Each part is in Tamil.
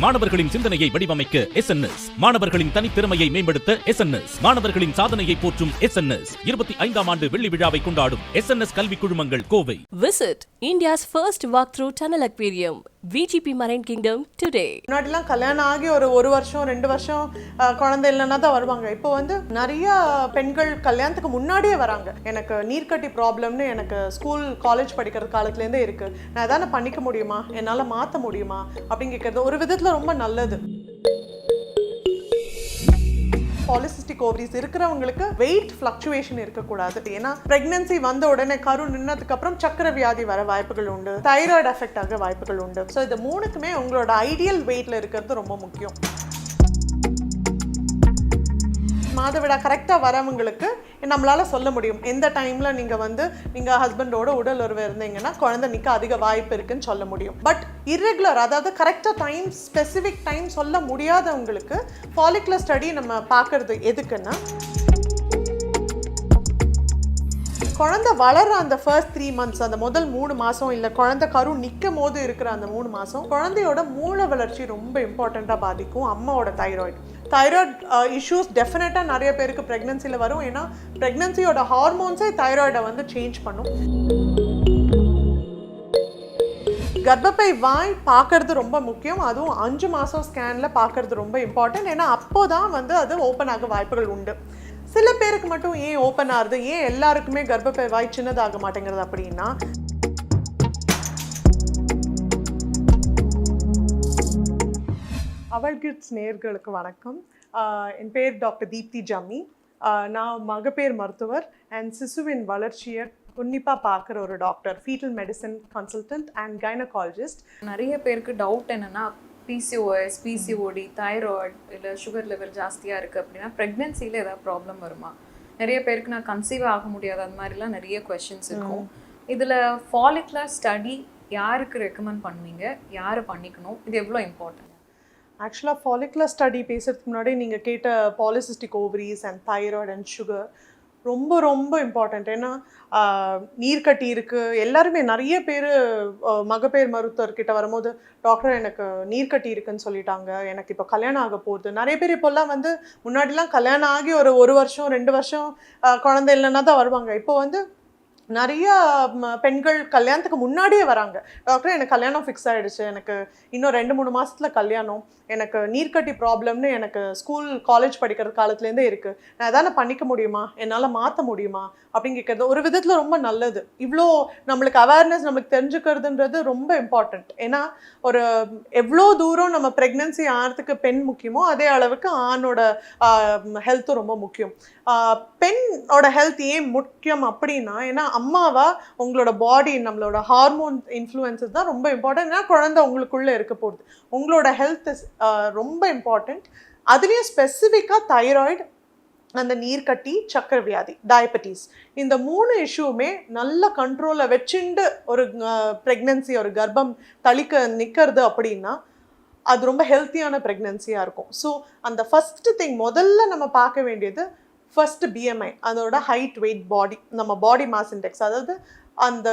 மாணவர்களின் சிந்தனையை வடிவமைக்க SNS, மாணவர்களின் தனித்திறமையை மேம்படுத்த SNS, மாணவர்களின் சாதனையை போற்றும் SNS 25ஆம் ஆண்டு வெள்ளி விழாவை கொண்டாடும் SNS கல்வி குழுமங்கள் Kovai. Visit India's first walk-through tunnel aquarium, VGP Marine Kingdom today. முன்னாடிலாம் கல்யாணம் ஆகி ஒரு வருஷம் 2 வருஷம் குழந்தை இல்லைன்னா தான் வருவாங்க. இப்போ வந்து நிறைய பெண்கள் கல்யாணத்துக்கு முன்னாடியே வராங்க. எனக்கு நீர்க்கட்டி ப்ராப்ளம்னு எனக்கு ஸ்கூல் காலேஜ் படிக்கிற காலத்துலேருந்தே இருக்கு. நான் எதான பண்ணிக்க முடியுமா, என்னால் மாற்ற முடியுமா அப்படின்னு கேட்கறது ஒரு விதத்தில் ரொம்ப நல்லது. பாலிசிஸ்டிக் ஓவரிஸ் இருக்கிறவங்களுக்கு வெயிட் ஃப்ளக்சுவேஷன் இருக்கக்கூடாது. ஏன்னா பிரெக்னன்சி வந்த உடனே கரு நின்னதுக்கு அப்புறம் சக்கரை வியாதி வர வாய்ப்புகள் உண்டு, தைராய்டு எஃபெக்ட் ஆக வாய்ப்புகள் உண்டு. ஸோ இது மூணுக்குமே உங்களோட ஐடியல் வெயிட்ல இருக்கிறது ரொம்ப முக்கியம். மாதவிடா கரெக்டாக வரவங்களுக்கு நம்மளால சொல்ல முடியும் எந்த டைம்ல நீங்கள் ஹஸ்பண்டோட உடல் உறவு இருந்தீங்கன்னா குழந்தை நிற்க அதிக வாய்ப்பு இருக்குன்னு சொல்ல முடியும். பட் இர்ரெகுலர், அதாவது கரெக்டாக டைம், ஸ்பெசிஃபிக் டைம் சொல்ல முடியாதவங்களுக்கு ஃபாலிகுலர் ஸ்டடி நம்ம பார்க்கறது எதுக்குன்னா, குழந்தை வளர்ற அந்த ஃபர்ஸ்ட் 3 months, அந்த முதல் 3 மாதம் இல்லை குழந்தை கரு நிற்கும் போது இருக்கிற அந்த 3 மாதம் குழந்தையோட மூளை வளர்ச்சி ரொம்ப இம்பார்ட்டண்ட்டாக பாதிக்கும். அம்மாவோட தைராய்டு இஷ்யூஸ் டெஃபினட்டாக நிறைய பேருக்கு ப்ரெக்னன்சியில் வரும். ஏன்னா ப்ரெக்னன்சியோட ஹார்மோன்ஸே தைராய்டை சேஞ்ச் பண்ணும். கர்ப்பப்பை வாய் பார்க்கறது ரொம்ப முக்கியம். அதுவும் 5 மாதம் ஸ்கேனில் பார்க்கறது ரொம்ப இம்பார்ட்டன்ட். ஏன்னா அப்போ தான் அது ஓப்பன் ஆக வாய்ப்புகள் உண்டு. சில பேருக்கு மட்டும் ஏன் ஓப்பன் ஆகுது, ஏன் எல்லாருக்குமே கர்ப்பப்பை வாய் சின்னதாக மாட்டேங்கிறது அப்படின்னா, அவள் கிட்ஸ் நேயர்களுக்கு வணக்கம். என் பேர் டாக்டர் தீப்தி ஜம்மி. நான் மகப்பேறு மருத்துவர் அண்ட் சிசுவின் வளர்ச்சியை உன்னிப்பாக பார்க்குற ஒரு doctor, foetal medicine consultant and gynaecologist. நிறைய பேருக்கு டவுட் என்னென்னா, PCOS, PCOD, தைராய்டு இல்லை சுகர் லெவல் ஜாஸ்தியாக இருக்குது அப்படின்னா ப்ரெக்னென்சியில் ஏதாவது ப்ராப்ளம் வருமா? நிறைய பேருக்கு நான் கன்சீவ் ஆக முடியாது, அந்த மாதிரிலாம் நிறைய கொஷின்ஸ் இருக்கும். இதில் ஃபாலிகுலர் ஸ்டடி யாருக்கு ரெக்கமெண்ட் பண்ணுவீங்க, யார் பண்ணிக்கணும், இது எவ்வளோ இம்பார்ட்டன்ட்? ஆக்சுவலாக ஃபாலிகுலர் ஸ்டடி பேசுகிறதுக்கு முன்னாடி நீங்கள் கேட்ட polycystic ovaries and thyroid and sugar ரொம்ப ரொம்ப இம்பார்ட்டண்ட். ஏன்னா நீர்க்கட்டி இருக்குது. எல்லாருமே நிறைய பேர் மகப்பேறு மருத்துவர்கிட்ட வரும்போது, டாக்டர் எனக்கு நீர்க்கட்டி இருக்குன்னு சொல்லிட்டாங்க, எனக்கு இப்போ கல்யாணம் ஆக போகுது. நிறைய பேர் இப்போல்லாம் முன்னாடிலாம் கல்யாணம் ஆகி ஒரு வருஷம் 2 வருஷம் குழந்தை இல்லைன்னா தான் வருவாங்க. இப்போ நிறைய பெண்கள் கல்யாணத்துக்கு முன்னாடியே வராங்க. டாக்டர் எனக்கு கல்யாணம் ஃபிக்ஸ் ஆகிடுச்சு, எனக்கு இன்னும் 2-3 மாதத்தில் கல்யாணம், எனக்கு நீர்க்கட்டி ப்ராப்ளம்னு எனக்கு ஸ்கூல் காலேஜ் படிக்கிற காலத்துலேருந்தே இருக்குது, நான் எதான பண்ணிக்க முடியுமா, என்னால் மாற்ற முடியுமா அப்படின்னு கேட்குறது ஒரு விதத்தில் ரொம்ப நல்லது. இவ்வளோ நம்மளுக்கு அவேர்னஸ் நம்மளுக்கு தெரிஞ்சுக்கிறதுன்றது ரொம்ப இம்பார்ட்டண்ட். ஏன்னா எவ்வளோ தூரம் நம்ம ப்ரெக்னன்சி ஆகிறதுக்கு பெண் முக்கியமோ அதே அளவுக்கு ஆணோட ஹெல்த்தும் ரொம்ப முக்கியம். பெண்ணோட ஹெல்த் ஏன் முக்கியம் அப்படின்னா, ஏன்னா அம்மாவா உங்களோட பாடி, நம்மளோட ஹார்மோன் இன்ஃப்ளூயன்சஸ் தான் ரொம்ப இம்பார்ட்டன்ட். ஏன்னா குழந்தை உங்களுக்குள்ளே இருக்க போகுது, உங்களோட ஹெல்த் ரொம்ப இம்பார்ட்டண்ட். அதுலேயும் ஸ்பெசிஃபிக்காக தைராய்டு, அந்த நீர்க்கட்டி, சக்கரை வியாதி, டயபெட்டிஸ், இந்த 3 இஷ்யூமே நல்ல கண்ட்ரோலை வச்சுண்டு ஒரு ப்ரெக்னன்சி, ஒரு கர்ப்பம் தளிக்க நிற்கிறது அப்படின்னா அது ரொம்ப ஹெல்த்தியான ப்ரெக்னன்சியாக இருக்கும். ஸோ அந்த ஃபஸ்ட்டு திங் முதல்ல நம்ம பார்க்க வேண்டியது ஃபர்ஸ்ட் BMI, அதோட ஹைட், வெயிட், பாடி, நம்ம பாடி மாஸ் இண்டெக்ஸ். அதாவது அந்த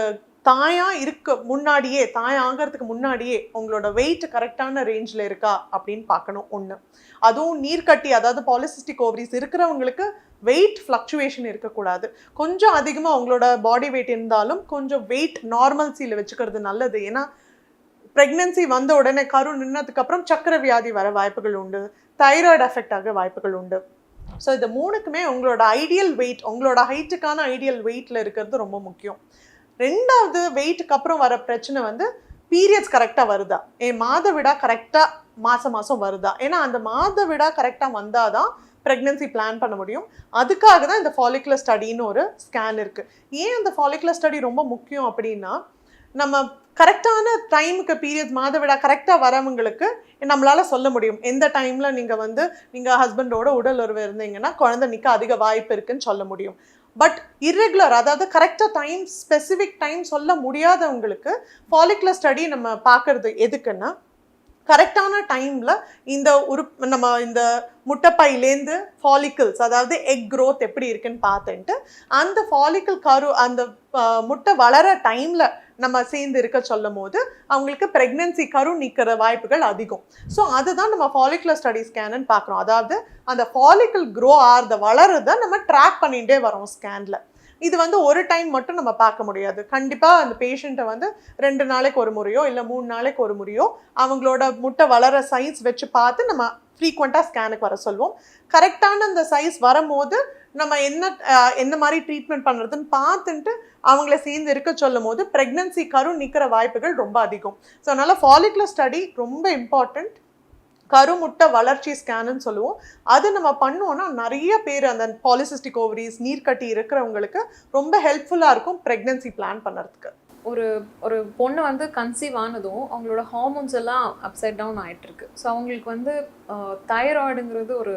தாய் ஆகிறதுக்கு முன்னாடியே உங்களோட வெயிட் கரெக்டான ரேஞ்சில் இருக்கா அப்படின்னு பார்க்கணும் ஒன்று. அதுவும் நீர்க்கட்டி, அதாவது பாலிசிஸ்டிக் ஓவரிஸ் இருக்கிறவங்களுக்கு வெயிட் ஃப்ளக்சுவேஷன் இருக்கக்கூடாது. கொஞ்சம் அதிகமாக உங்களோட பாடி வெயிட் இருந்தாலும் கொஞ்சம் வெயிட் நார்மல்சியில் வச்சுக்கிறது நல்லது. ஏன்னா ப்ரெக்னன்சி வந்த உடனே கரு நின்னதுக்கப்புறம் சக்கரை வியாதி வர வாய்ப்புகள் உண்டு, தைராய்டு எஃபெக்ட் ஆக வாய்ப்புகள் உண்டு. ஸோ இது மூணுக்குமே உங்களோட ஐடியல் வெயிட், உங்களோட ஹைட்டுக்கான ஐடியல் வெயிட்டில் இருக்கிறது ரொம்ப முக்கியம். 2வது வெயிட்டுக்கு அப்புறம் வர பிரச்சனை பீரியட்ஸ் கரெக்டாக வருதா, மாதவிடா கரெக்டாக மாதம் வருதா. ஏன்னா அந்த மாதவிடா கரெக்டாக வந்தால் தான் ப்ரெக்னன்சி பிளான் பண்ண முடியும். அதுக்காக தான் இந்த ஃபாலிகுலர் ஸ்டடின்னு ஒரு ஸ்கேன் இருக்குது. ஏன் அந்த ஃபாலிகுலர் ஸ்டடி ரொம்ப முக்கியம் அப்படின்னா, நம்ம கரெக்டான டைமுக்கு பீரியட்ஸ், மாதவிடா கரெக்டாக வரவங்களுக்கு நம்மளால் சொல்ல முடியும் எந்த டைமில் நீங்கள் ஹஸ்பண்டோட உடல் உறவு இருந்தீங்கன்னா குழந்தை நிற்க அதிக வாய்ப்பு இருக்குன்னு சொல்ல முடியும். பட் இர்ரெகுலர், அதாவது கரெக்டாக டைம், ஸ்பெசிஃபிக் டைம் சொல்ல முடியாதவங்களுக்கு ஃபாலிகுலர் ஸ்டடி நம்ம பார்க்கறது எதுக்குன்னா, கரெக்டான டைமில் நம்ம இந்த முட்டைப்பையிலேருந்து ஃபாலிக்கிள்ஸ், அதாவது எக் க்ரோத் எப்படி இருக்குன்னு பார்த்துட்டு அந்த ஃபாலிக்கிள் அந்த முட்டை வளர டைமில் நம்ம சேர்ந்து இருக்க சொல்லும் போது அவங்களுக்கு பிரெக்னன்சி கரு நிற்கிற வாய்ப்புகள் அதிகம். ஸோ அதுதான் நம்ம ஃபாலிகுலர் ஸ்டடி ஸ்கேன்னு பார்க்குறோம். அதாவது அந்த ஃபாலிக்கல் க்ரோ ஆகிறத வளருதை நம்ம ட்ராக் பண்ணிகிட்டே வரோம் ஸ்கேனில். இது வந்து ஒரு டைம் மட்டும் நம்ம பார்க்க முடியாது. கண்டிப்பாக அந்த பேஷண்ட்டை வந்து 2 நாளைக்கு ஒரு முறையோ இல்லை 3 நாளைக்கு ஒரு முறையோ அவங்களோட முட்டை வளர சைஸ் வச்சு பார்த்து நம்ம ஃப்ரீக்வெண்ட்டாக ஸ்கேனுக்கு வர சொல்வோம். கரெக்டான அந்த சைஸ் வரும்போது நம்ம என்ன மாதிரி ட்ரீட்மெண்ட் பண்ணுறதுன்னு பார்த்துட்டு அவங்கள சேர்ந்து இருக்க சொல்லும் போது ப்ரெக்னன்சி கரு நிற்கிற வாய்ப்புகள் ரொம்ப அதிகம். ஸோ அதனால் ஃபாலிகுலர் ஸ்டடி ரொம்ப இம்பார்ட்டண்ட். கருமுட்டை வளர்ச்சி ஸ்கேனுன்னு சொல்லுவோம். அது நம்ம பண்ணோன்னா நிறைய பேர் அந்த பாலிசிஸ்டிக் ஓவரிஸ் நீர்க்கட்டி இருக்கிறவங்களுக்கு ரொம்ப ஹெல்ப்ஃபுல்லாக இருக்கும் ப்ரெக்னன்சி பிளான் பண்ணுறதுக்கு. ஒரு பொண்ணு வந்து கன்சீவ் ஆனதும் அவங்களோட ஹார்மோன்ஸ் எல்லாம் அப்சைட் டவுன் ஆகிட்டுருக்கு. ஸோ அவங்களுக்கு வந்து தைராய்டுங்கிறது ஒரு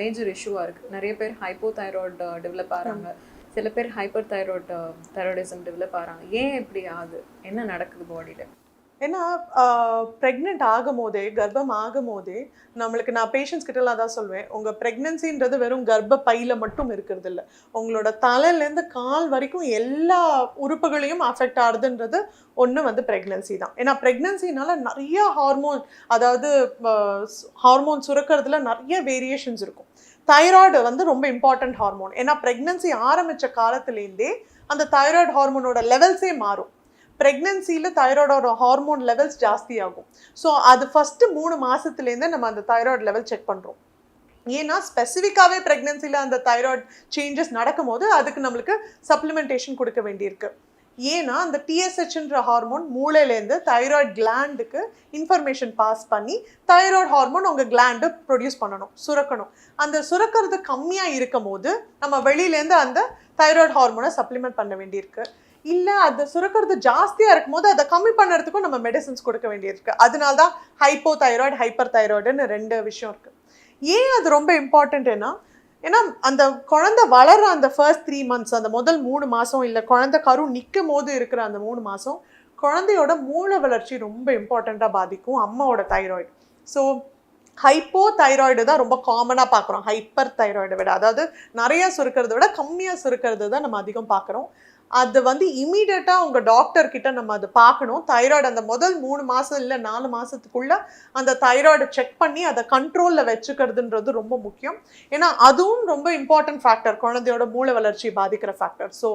மேஜர் இஷ்யூவாக இருக்குது. நிறைய பேர் ஹைப்போ தைராய்டு டெவலப் ஆகிறாங்க, சில பேர் ஹைப்பர் தைராய்டிசம் டெவலப் ஆகிறாங்க. ஏன் இப்படி ஆகுது, என்ன நடக்குது பாடியில்? ஏன்னா ப்ரெக்னென்ட் ஆகும் போதே கர்ப்பம் ஆகும் போதே நம்மளுக்கு நான் பேஷண்ட்ஸ் கிட்டலாம் தான் சொல்வேன், உங்கள் ப்ரெக்னென்சின்றது வெறும் கர்ப்ப பையில் மட்டும் இருக்கிறது இல்லை, உங்களோட தலையிலேருந்து கால் வரைக்கும் எல்லா உறுப்புகளையும் அஃபெக்ட் ஆகுதுன்றது ஒன்று வந்து ப்ரெக்னென்சி தான். ஏன்னா ப்ரெக்னென்சினால நிறைய ஹார்மோன், அதாவது ஹார்மோன் சுரக்கிறதுல நிறைய வேரியேஷன்ஸ் இருக்கும். தைராய்டு வந்து ரொம்ப இம்பார்ட்டண்ட் ஹார்மோன். ஏன்னா ப்ரெக்னென்சி ஆரம்பித்த காலத்துலேருந்தே அந்த தைராய்டு ஹார்மோனோட லெவல்ஸே மாறும். ப்ரெக்னென்சியில் தைராய்டோட ஹார்மோன் லெவல்ஸ் ஜாஸ்தி ஆகும். ஸோ அது ஃபஸ்ட்டு 3 மாதத்துலேருந்தே நம்ம அந்த தைராய்டு லெவல் செக் பண்ணுறோம். ஏன்னா ஸ்பெசிஃபிக்காகவே ப்ரெக்னென்சியில் அந்த தைராய்டு சேஞ்சஸ் நடக்கும் போது அதுக்கு நம்மளுக்கு சப்ளிமெண்டேஷன் கொடுக்க வேண்டியிருக்கு. ஏன்னா அந்த டிஎஸ்ஹெச்ன்ற ஹார்மோன் மூளையிலேருந்து தைராய்டு கிளாண்டுக்கு இன்ஃபர்மேஷன் பாஸ் பண்ணி தைராய்டு ஹார்மோன் உங்கள் கிளாண்டு ப்ரொடியூஸ் பண்ணணும், சுரக்கணும். அந்த சுரக்கிறது கம்மியாக இருக்கும் போது நம்ம வெளியிலேருந்து அந்த தைராய்டு ஹார்மோனை சப்ளிமெண்ட் பண்ண வேண்டியிருக்கு. இல்லை அது சுரக்கிறது ஜாஸ்தியாக இருக்கும்போது அதை கம்மி பண்ணுறதுக்கும் நம்ம மெடிசன்ஸ் கொடுக்க வேண்டியிருக்கு. அதனால தான் ஹைப்போ தைராய்டு ஹைப்பர் தைராய்டுன்னு 2 விஷயம் இருக்குது. ஏன் அது ரொம்ப இம்பார்ட்டன்ட்னா, ஏன்னா அந்த குழந்தை வளர்ற அந்த ஃபர்ஸ்ட் 3 மந்த்ஸ், அந்த முதல் 3 மாதம் இல்லை குழந்தை கரு நிற்கும் போது இருக்கிற அந்த 3 மாதம் குழந்தையோட மூளை வளர்ச்சி ரொம்ப இம்பார்ட்டண்ட்டாக பாதிக்கும் அம்மாவோட தைராய்டு. ஸோ ஹைப்போ தைராய்டு தான் ரொம்ப காமனாக பார்க்குறோம் ஹைப்பர் தைராய்டை விட. அதாவது நிறையா சுருக்கிறத விட கம்மியாக சுருக்கிறது தான் நம்ம அதிகம் பார்க்குறோம். அது வந்து இமீடியட்டாக உங்கள் டாக்டர்கிட்ட நம்ம அதை பார்க்கணும். தைராய்டு அந்த முதல் 3 மாதம் இல்லை 4 மாதத்துக்குள்ளே அந்த தைராய்டை செக் பண்ணி அதை கண்ட்ரோலில் வச்சுக்கிறதுன்றது ரொம்ப முக்கியம். ஏன்னா அதுவும் ரொம்ப இம்பார்ட்டன்ட் ஃபேக்டர், குழந்தையோட மூளை வளர்ச்சி பாதிக்கிற ஃபேக்டர். ஸோ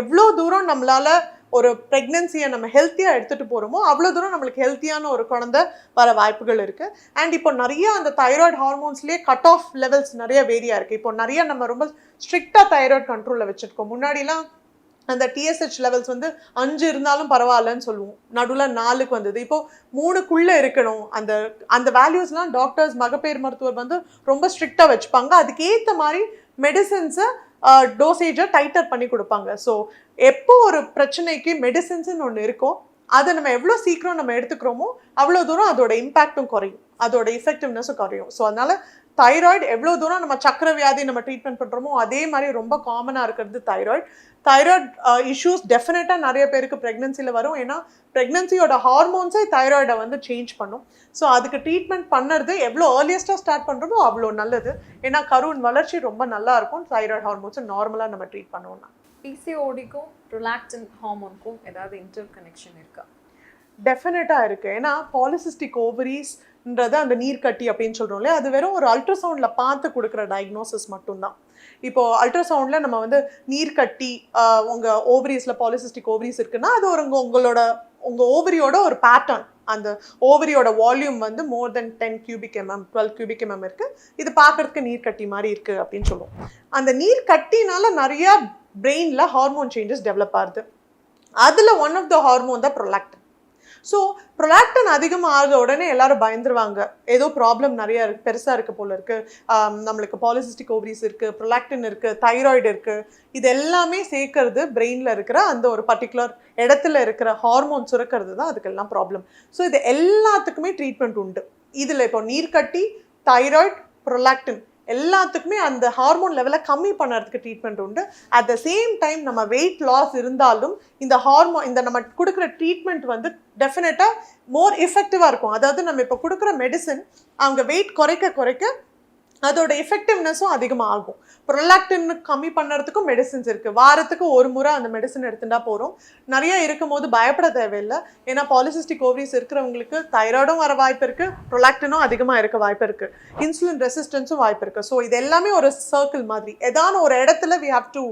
எவ்வளோ தூரம் நம்மளால் ஒரு ப்ரெக்னென்சியை நம்ம ஹெல்த்தியாக எடுத்துகிட்டு போகிறோமோ அவ்வளோ தூரம் நம்மளுக்கு ஹெல்த்தியான ஒரு குழந்தை வர வாய்ப்புகள் இருக்குது. அண்ட் இப்போ நிறைய அந்த தைராய்டு ஹார்மோன்ஸ்லேயே கட் ஆஃப் லெவல்ஸ் நிறைய வேரியாக இருக்குது. இப்போ நிறைய நம்ம ரொம்ப ஸ்ட்ரிக்டாக தைராய்டு கண்ட்ரோலில் வச்சுருக்கோம். முன்னாடிலாம் அந்த டிஎஸ்ஹெச் லெவல்ஸ் வந்து 5 இருந்தாலும் பரவாயில்லன்னு சொல்லுவோம், நடுவில் 4க்கு வந்தது. இப்போது 3க்குள்ளே இருக்கணும். அந்த வேல்யூஸ்லாம் டாக்டர்ஸ் மகப்பேறு மருத்துவர் வந்து ரொம்ப ஸ்ட்ரிக்டாக வச்சுப்பாங்க. அதுக்கேற்ற மாதிரி மெடிசன்ஸை டோசேஜை டைட்டர் பண்ணி கொடுப்பாங்க. ஸோ எப்போ ஒரு பிரச்சனைக்கு மெடிசன்ஸ்ன்னு ஒன்று இருக்கோ அதை நம்ம எவ்வளோ சீக்கிரம் நம்ம எடுத்துக்கிறோமோ அவ்வளோ தூரம் அதோட இம்பேக்டும் குறையும், அதோட எஃபெக்டிவ்னஸும் குறையும். ஸோ அதனால் தைராய்டு எவ்வளோ தூரம் நம்ம சக்கரை வியாதி நம்ம ட்ரீட்மெண்ட் பண்ணுறோமோ அதே மாதிரி ரொம்ப காமனாக இருக்கிறது தைராய்டு. தைராய்டு இஷ்யூஸ் டெஃபினட்டாக நிறைய பேருக்கு ப்ரெக்னென்சியில் வரும். ஏன்னா ப்ரெக்னென்சியோட ஹார்மோன்ஸை தைராய்டை வந்து சேஞ்ச் பண்ணும். ஸோ அதுக்கு ட்ரீட்மெண்ட் பண்ணுறது எவ்வளோ ஏர்லியஸ்ட்டாக ஸ்டார்ட் பண்ணுறோமோ அவ்வளோ நல்லது. ஏன்னா கருவின் வளர்ச்சி ரொம்ப நல்லா இருக்கும் தைராய்டு ஹார்மோன்ஸை நார்மலாக நம்ம ட்ரீட் பண்ணுவோம்னா. பிசிஓடிக்கும் ப்ரொலாக்டின் ஹார்மோனுக்கும் ஏதாவது இன்டர் கனெக்ஷன் இருக்கா? டெஃபினட்டாக இருக்குது. ஏன்னா பாலிசிஸ்டிக் ஓவரிஸ்ன்றது அந்த நீர்க்கட்டி அப்படின்னு சொல்கிறோம் இல்லையா, அது வெறும் ஒரு அல்ட்ராசவுண்டில் பார்த்து கொடுக்குற டயக்னோசிஸ் மட்டும்தான். இப்போது அல்ட்ராசவுண்டில் நம்ம வந்து நீர்க்கட்டி உங்கள் ஓவரிஸில் பாலிசிஸ்டிக் ஓவரிஸ் இருக்குன்னா அது ஒரு உங்கள் ஓவரியோட ஒரு பேட்டர்ன். அந்த ஓவரியோட வால்யூம் வந்து மோர் தென் 10 cubic mm 12 cubic mm இருக்குது. இது பார்க்குறதுக்கு நீர்க்கட்டி மாதிரி இருக்குது அப்படின்னு சொல்லுவோம். அந்த நீர்க்கட்டினால நிறையா பிரெயினில் ஹார்மோன் சேஞ்சஸ் டெவலப் ஆகுது. அதில் ஒன் ஆஃப் த ஹார்மோன் தான் ப்ரொலாக்டின். ஸோ ப்ரொலாக்டின் அதிகமாக ஆக உடனே எல்லாரும் பயந்துருவாங்க, ஏதோ ப்ராப்ளம் நிறையா இருக்குது, பெருசாக இருக்குது போல இருக்குது, நம்மளுக்கு பாலிசிஸ்டிக் ஓவரிஸ் இருக்குது, ப்ரொலாக்டின் இருக்குது, தைராய்டு இருக்குது. இது எல்லாமே சேர்க்கறது பிரெயினில் இருக்கிற அந்த ஒரு பர்டிகுலர் இடத்துல இருக்கிற ஹார்மோன் சுரக்கிறது தான் அதுக்கெல்லாம் ப்ராப்ளம். ஸோ இது எல்லாத்துக்குமே ட்ரீட்மெண்ட் உண்டு. இதில் இப்போ நீர்க்கட்டி, தைராய்டு, ப்ரொலாக்டின் எல்லாத்துக்குமே அந்த ஹார்மோன் லெவலை கம்மி பண்ணுறதுக்கு ட்ரீட்மெண்ட் உண்டு. அட் த சேம் டைம் நம்ம வெயிட் லாஸ் இருந்தாலும் இந்த நம்ம கொடுக்குற ட்ரீட்மெண்ட் வந்து டெஃபினட்டாக மோர் எஃபெக்டிவாக இருக்கும். அதாவது நம்ம இப்போ கொடுக்குற மெடிசன் அவங்க வெயிட் குறைக்க அதோட எஃபெக்டிவ்னஸும் அதிகமாகும். ப்ரொலாக்டின் கம்மி பண்ணுறதுக்கும் மெடிசின்ஸ் இருக்குது. வாரத்துக்கு ஒரு முறை அந்த மெடிசன் எடுத்துட்டா போகிறோம். நிறைய இருக்கும் போது பயப்பட தேவையில்லை. ஏன்னா பாலிசிஸ்டிக் ஓவரிஸ் இருக்கிறவங்களுக்கு தைராய்டும் வர வாய்ப்பு இருக்குது, ப்ரொலாக்டினும் அதிகமாக இருக்க வாய்ப்பு இருக்குது, இன்சுலின் ரெசிஸ்டன்ஸும் வாய்ப்பு இருக்குது. ஸோ இது எல்லாமே ஒரு சர்க்கிள் மாதிரி. ஏதான ஒரு இடத்துல we have to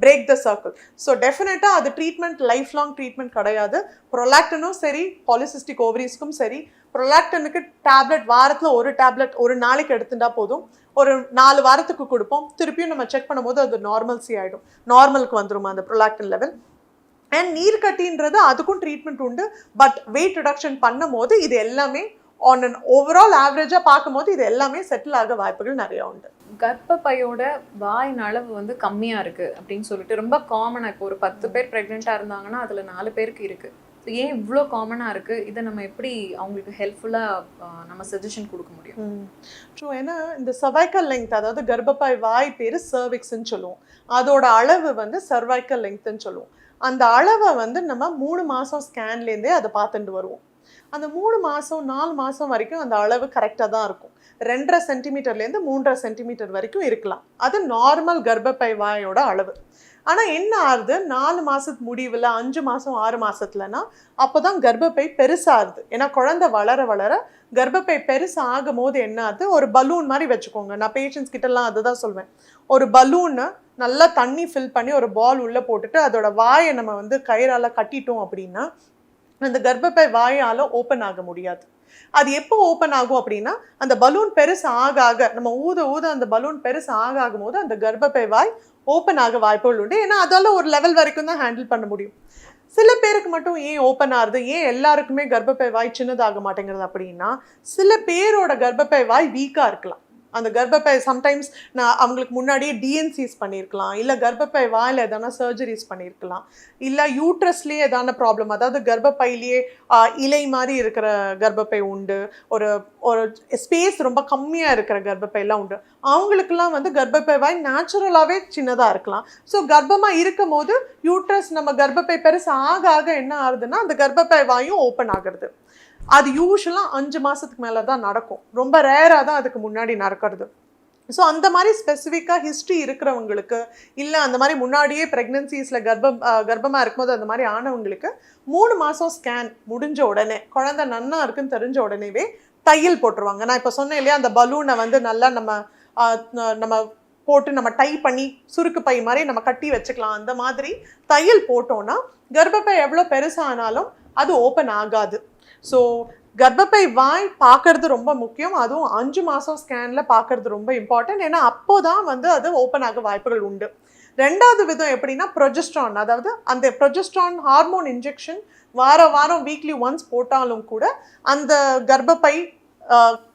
break the circle. So டெஃபினட்டாக அது ட்ரீட்மெண்ட் லைஃப் லாங் ட்ரீட்மெண்ட் கிடையாது. ப்ரொலாக்டினும் சரி பாலிசிஸ்டிக் ஓவரிஸ்க்கும் சரி, ப்ரொலாக்டினுக்கு டேப்லெட் வாரத்தில் ஒரு டேப்லெட் ஒரு நாளைக்கு எடுத்துட்டா போதும். ஒரு 4 வாரத்துக்கு கொடுப்போம். திருப்பியும் நம்ம செக் பண்ணும்போது அது நார்மல்சி ஆகிடும், நார்மலுக்கு வந்துடும் அந்த ப்ரொலாக்டின் லெவல். அண்ட் நீர்க்கட்டின்றது அதுக்கும் ட்ரீட்மெண்ட் உண்டு. பட் வெயிட் ரிடக்ஷன் பண்ணும் போது இது எல்லாமே ஆன் அன் ஓவரால் ஆவரேஜாக பார்க்கும்போது இது எல்லாமே செட்டில் ஆக வாய்ப்புகள் நிறையா உண்டு. கர்ப்பப்பையோட வாயின் அளவு வந்து கம்மியாக இருக்குது அப்படின்னு சொல்லிட்டு ரொம்ப காமனாக, இப்போ ஒரு 10 பேர் ப்ரெக்னெண்ட்டாக இருந்தாங்கன்னா அதில் 4 பேருக்கு இருக்குது. ஸோ ஏன் இவ்வளோ காமனாக இருக்குது? இதை நம்ம எப்படி அவங்களுக்கு ஹெல்ப்ஃபுல்லாக நம்ம சஜஷன் கொடுக்க முடியும்? ஸோ ஏன்னா இந்த சர்வைக்கல் லெங்த், அதாவது கர்ப்பப்பை வாய் பேர் சர்விக்ஸ்ன்னு சொல்லுவோம், அதோட அளவு வந்து சர்வைக்கல் லெங்க்த்ன்னு சொல்லுவோம். அந்த அளவை வந்து நம்ம 3 மாதம் ஸ்கேன்லேருந்தே அதை பார்த்துட்டு வருவோம். அந்த 3 மாதம் 4 மாதம் வரைக்கும் அந்த அளவு கரெக்டாக தான் இருக்கும். 2.5 சென்டிமீட்டர்லேருந்து 3.5 சென்டிமீட்டர் வரைக்கும் இருக்கலாம். அது நார்மல் கர்ப்பப்பை வாயோட அளவு. ஆனால் என்ன ஆகுது, 4 மாதத்து முடிவில் 5 மாதம் 6 மாதத்துலனா அப்போ தான் கர்ப்பப்பை பெருசாகுது. ஏன்னா குழந்தை வளர வளர கர்ப்பப்பை பெருசாகும் போது என்ன ஆகுது, ஒரு பலூன் மாதிரி வச்சுக்கோங்க. நான் பேஷண்ட்ஸ் கிட்டலாம் அதுதான் சொல்வேன். ஒரு பலூனை நல்லா தண்ணி ஃபில் பண்ணி ஒரு பால் உள்ளே போட்டுட்டு அதோட வாயை நம்ம வந்து கயிறால் கட்டிட்டோம் அப்படின்னா அந்த கர்ப்பப்பை வாயால் ஓப்பன் ஆக முடியாது. அது எப்போ ஓப்பன் ஆகும் அப்படின்னா அந்த பலூன் பெருசு ஆக ஆக, நம்ம ஊத ஊத அந்த பலூன் பெருசு ஆகும் போது அந்த கர்ப்பப்பை வாய் ஓப்பன் ஆக வாய்ப்புகள் உண்டு. ஏன்னா அதால் ஒரு லெவல் வரைக்கும் தான் ஹேண்டில் பண்ண முடியும். சில பேருக்கு மட்டும் ஏன் ஓப்பன் ஆகுது, ஏன் எல்லாருக்குமே கர்ப்பப்பை வாய் சின்னதாக மாட்டேங்கிறது அப்படின்னா, சில பேரோட கர்ப்பப்பை வாய் வீக்காக இருக்கலாம். அந்த கர்ப்பப்பை சம்டைம்ஸ் நான் அவங்களுக்கு முன்னாடியே டிஎன்சிஸ் பண்ணியிருக்கலாம், இல்லை கர்ப்பப்பை வாயில் எதான சர்ஜரிஸ் பண்ணியிருக்கலாம், இல்லை யூட்ரஸ்லேயே எதான ப்ராப்ளம், அதாவது கர்ப்பப்பையிலேயே இலை மாதிரி இருக்கிற கர்ப்பப்பை உண்டு, ஒரு ஒரு ஸ்பேஸ் ரொம்ப கம்மியாக இருக்கிற கர்ப்பப்பையெல்லாம் உண்டு. அவங்களுக்கெல்லாம் வந்து கர்ப்பப்பை வாய் நேச்சுரலாகவே சின்னதாக இருக்கலாம். ஸோ கர்ப்பமாக இருக்கும் போது யூட்ரஸ் நம்ம கர்ப்பப்பை பெருசு ஆக ஆக என்ன ஆகுதுன்னா அந்த கர்ப்பப்பை வாயும் ஓப்பன் ஆகுறது. அது யூஸ்வலாக 5 மாதத்துக்கு மேலே தான் நடக்கும், ரொம்ப ரேராக தான் அதுக்கு முன்னாடி நடக்கிறது. ஸோ அந்த மாதிரி ஸ்பெசிஃபிக்காக ஹிஸ்ட்ரி இருக்கிறவங்களுக்கு, இல்லை அந்த மாதிரி முன்னாடியே ப்ரெக்னென்சிஸில் கர்ப்பமாக இருக்கும்போது அந்த மாதிரி ஆனவங்களுக்கு 3 மாதம் ஸ்கேன் முடிஞ்ச உடனே குழந்தை நன்னா இருக்குன்னு தெரிஞ்ச உடனேவே தையல் போட்டுருவாங்க. நான் இப்போ சொன்னேன் இல்லையா, அந்த பலூனை வந்து நல்லா நம்ம போட்டு நம்ம டை பண்ணி சுருக்கு பை மாதிரி நம்ம கட்டி வச்சுக்கலாம். அந்த மாதிரி தையல் போட்டோன்னா கர்ப்பப்பை எவ்வளோ பெருசானாலும் அது ஓப்பன் ஆகாது. ஸோ கர்ப்பப்பை வாய் பார்க்கறது ரொம்ப முக்கியம். அதுவும் 5 மாதம் ஸ்கேனில் பார்க்கறது ரொம்ப இம்பார்ட்டன்ட். ஏன்னா அப்போ தான் வந்து அது ஓப்பன் ஆக வாய்ப்புகள் உண்டு. 2வது விதம் எப்படின்னா ப்ரொஜெஸ்ட்ரான், அதாவது அந்த ப்ரொஜெஸ்ட்ரான் ஹார்மோன் இன்ஜெக்ஷன் வாரம் வீக்லி ஒன்ஸ் போட்டாலும் கூட அந்த கர்ப்பப்பை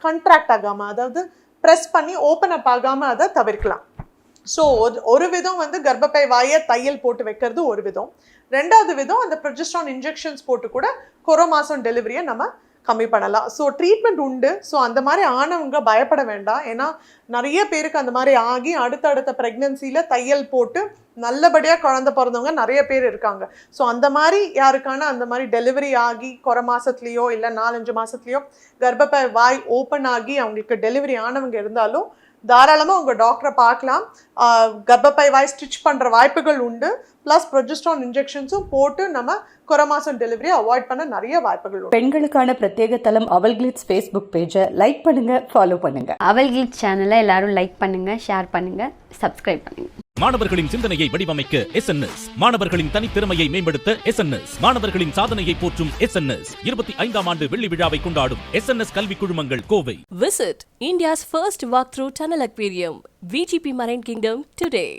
கண்ட்ராக்ட் ஆகாமல், அதாவது ப்ரெஸ் பண்ணி ஓப்பன் அப் ஆகாமல் அதை தவிர்க்கலாம். ஸோ ஒரு விதம் வந்து கர்ப்பப்பை வாயை தையல் போட்டு வைக்கிறது ஒரு விதம். 2வது விதம் அந்த ப்ரொஜெஸ்ட்ரான் இன்ஜெக்ஷன்ஸ் போட்டு கூட கொரோ மாதம் டெலிவரியை நம்ம கம்மி பண்ணலாம். ஸோ ட்ரீட்மெண்ட் உண்டு. ஸோ அந்த மாதிரி ஆனவங்க பயப்பட வேண்டாம். ஏன்னா நிறைய பேருக்கு அந்த மாதிரி ஆகி அடுத்தடுத்த ப்ரெக்னென்சியில் தையல் போட்டு நல்லபடியாக குழந்தை பிறந்தவங்க நிறைய பேர் இருக்காங்க. ஸோ அந்த மாதிரி யாருக்கான அந்த மாதிரி டெலிவரி ஆகி கொரோ மாதத்துலேயோ இல்லை 4-5 மாதத்துலேயோ கர்ப்பப்பை வாய் ஓப்பன் ஆகி அவங்களுக்கு டெலிவரி ஆனவங்க இருந்தாலும் தாராளமாக உங்கள் டாக்டரை பார்க்கலாம். கர்ப்பப்பை வாய் ஸ்டிச் பண்ணுற வாய்ப்புகள் உண்டு. ப்ளஸ் ப்ரொஜெஸ்ட்ரான் இன்ஜெக்ஷன்ஸும் போட்டு நம்ம கொரோ மாதம் டெலிவரியை அவாய்ட் பண்ண நிறைய வாய்ப்புகள் உண்டு. பெண்களுக்கான பிரத்யேக தளம் அவல் கிளிட்ஸ் ஃபேஸ்புக் பேஜை லைக் பண்ணுங்க, ஃபாலோ பண்ணுங்க. அவல் கிளிட்ஸ் சேனலை எல்லாரும் லைக் பண்ணுங்க, ஷேர் பண்ணுங்க, சப்ஸ்கிரைப் பண்ணுங்க. மாணவர்களின் சிந்தனையை வடிவமைக்க எஸ்என்எஸ், மாணவர்களின் தனித்திறமையை மேம்படுத்த எஸ்என்எஸ், மாணவர்களின் சாதனையை போற்றும் எஸ்என்எஸ் 25ஆம் ஆண்டு வெள்ளி விழாவை கொண்டாடும் எஸ்என்எஸ் கல்வி குழுமங்கள் Kovai. Visit India's first walkthrough tunnel aquarium, VGP Marine Kingdom today.